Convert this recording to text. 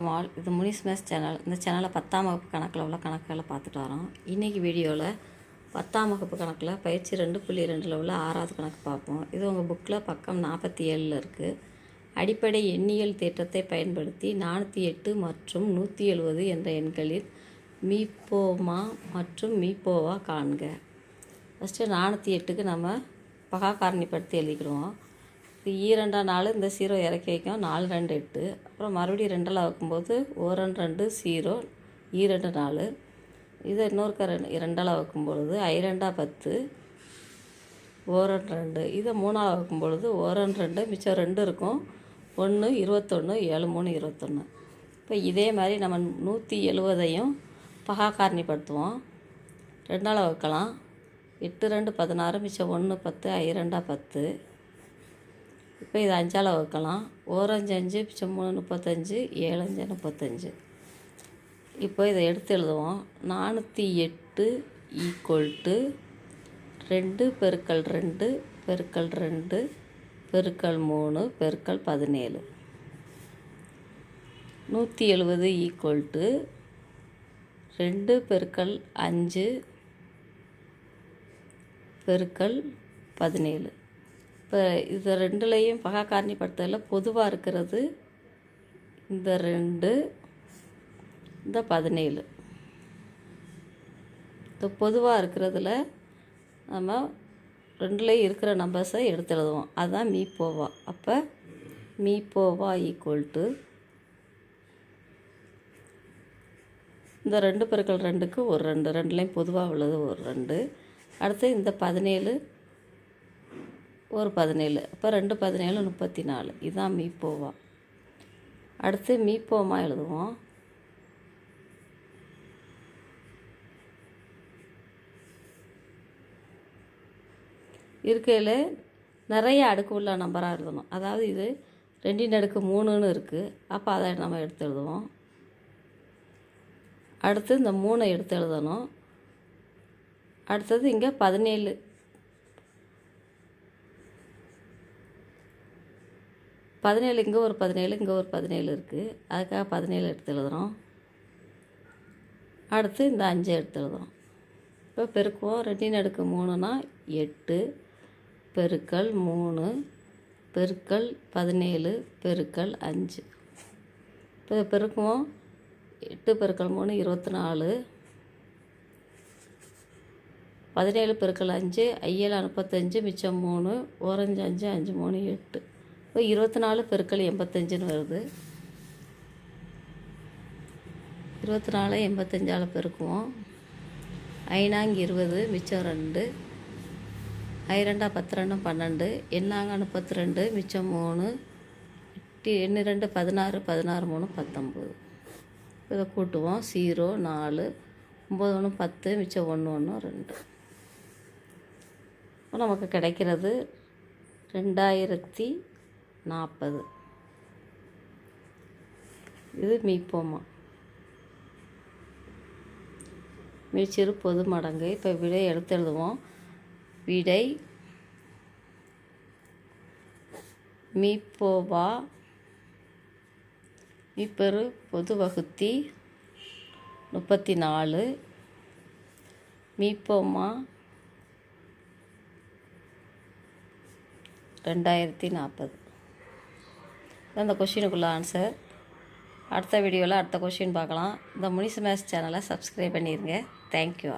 இது Munis maths channel. இந்த சேனலில் 10ஆம் வகுப்பு கணக்கில் உள்ள கணக்குகளை பார்த்துட்டு வரோம். இன்றைக்கி வீடியோவில் 10ஆம் வகுப்பு கணக்கில் பயிற்சி 2.2 உள்ள 6வது கணக்கு பார்ப்போம். இது உங்கள் புக்கில் பக்கம் 47 இருக்குது. அடிப்படை எண்ணியல் தேற்றத்தை பயன்படுத்தி 408 மற்றும் 170 என்ற எண்களில் மீப்போமா மற்றும் மீப்போவா காண்க. ஃபஸ்ட்டு 408க்கு நம்ம பகா காரணிப்படுத்தி எழுதிக்கிடுவோம். இது 2 4 இந்த 0 இறக்கி வைக்கும், 4 2 8. அப்புறம் மறுபடியும் 2 வைக்கும்போது 1 2 0 2 4. இதை இன்னொருக்க 2 வைக்கும்பொழுது 2 10 1 2. இதை 3 வைக்கும்பொழுது 1 2 மிச்சம் 2 இருக்கும், 1 21 7 3 21. இப்போ இதே மாதிரி நம்ம 170ஐயும் பகா காரணிப்படுத்துவோம். 2 வைக்கலாம், 8 2 16 மிச்சம் 1 10 2 10. இப்போ இது 5 வைக்கலாம், 1 5 5 மிச்சம் 3 35 7 5 35. இப்போ இதை எடுத்து எழுதுவோம். 408 = 2 பெருக்கல் 2 பெருக்கல் 2 பெருக்கல் 3 பெருக்கல் 17. 170 = 2 பெருக்கல் 5 பெருக்கல் 17. இப்போ இது ரெண்டுலேயும் பகா காரணிப்படுத்துறதில் பொதுவாக இருக்கிறது இந்த 2 இந்த 17. இந்த பொதுவாக இருக்கிறதுல நம்ம ரெண்டுலேயும் இருக்கிற நம்பர்ஸை எடுத்து எழுதுவோம். அதுதான் மீப்போவா. அப்போ மீப்போவா = இந்த 2 பெருக்கல் 2க்கு ஒரு 2, ரெண்டுலேயும் பொதுவாக உள்ளது ஒரு 2. அடுத்து இந்த 17 ஒரு 17. அப்போ 2 17 34. இதுதான் மீப்போவா. அடுத்து மீப்போமா எழுதுவோம். இருக்கையில் நிறைய அடுக்கு உள்ள நம்பராக எழுதணும். அதாவது இது 2/3 இருக்குது. அப்போ அதை நம்ம எடுத்து எழுதுவோம். அடுத்து இந்த 3 எடுத்து எழுதணும். அடுத்தது இங்கே 17 இங்கே ஒரு 17 இங்கே ஒரு 17 இருக்குது. அதுக்காக 17 எடுத்து எழுதுகிறோம். அடுத்து இந்த 5 எடுத்து எழுதுகிறோம். இப்போ பெருக்குவோம். 2/3 8 பெருக்கல் 3 பெருக்கல் 17 பெருக்கல் 5. இப்போ பெருக்குவோம். 8 பெருக்கல் 3 24. 17 பெருக்கல் 5 7 35 மிச்சம் 3 1 5 5 5 3 8. இப்போ 24 பெருக்கல் 85ன்னு வருது. 24 85ஆல் பெருக்குவோம். 5 20 மிச்சம் 2 2 10 2 12 எண்ணாங்க 32 மிச்சம் 3 8 2 16 16 3 19. இதை கூட்டுவோம். 0 4 9 1 10 மிச்சம் 1 1 2. இப்போ நமக்கு கிடைக்கிறது 2040. இது மீப்போமா. மீச்சிறு பொது மடங்கு. இப்போ விடை எடுத்து எழுதுவோம். விடை மீப்போவா மீப்பெரு பொது வகுத்தி 34. மீப்போமா 2040. இந்த கொஷினுக்குள்ள ஆன்சர். அடுத்த வீடியோவில் அடுத்த கொஷின் பார்க்கலாம். இந்த முனிஸ் மேத்ஸ் சேனலை சப்ஸ்கிரைப் பண்ணிடுங்க. தேங்க்யூ.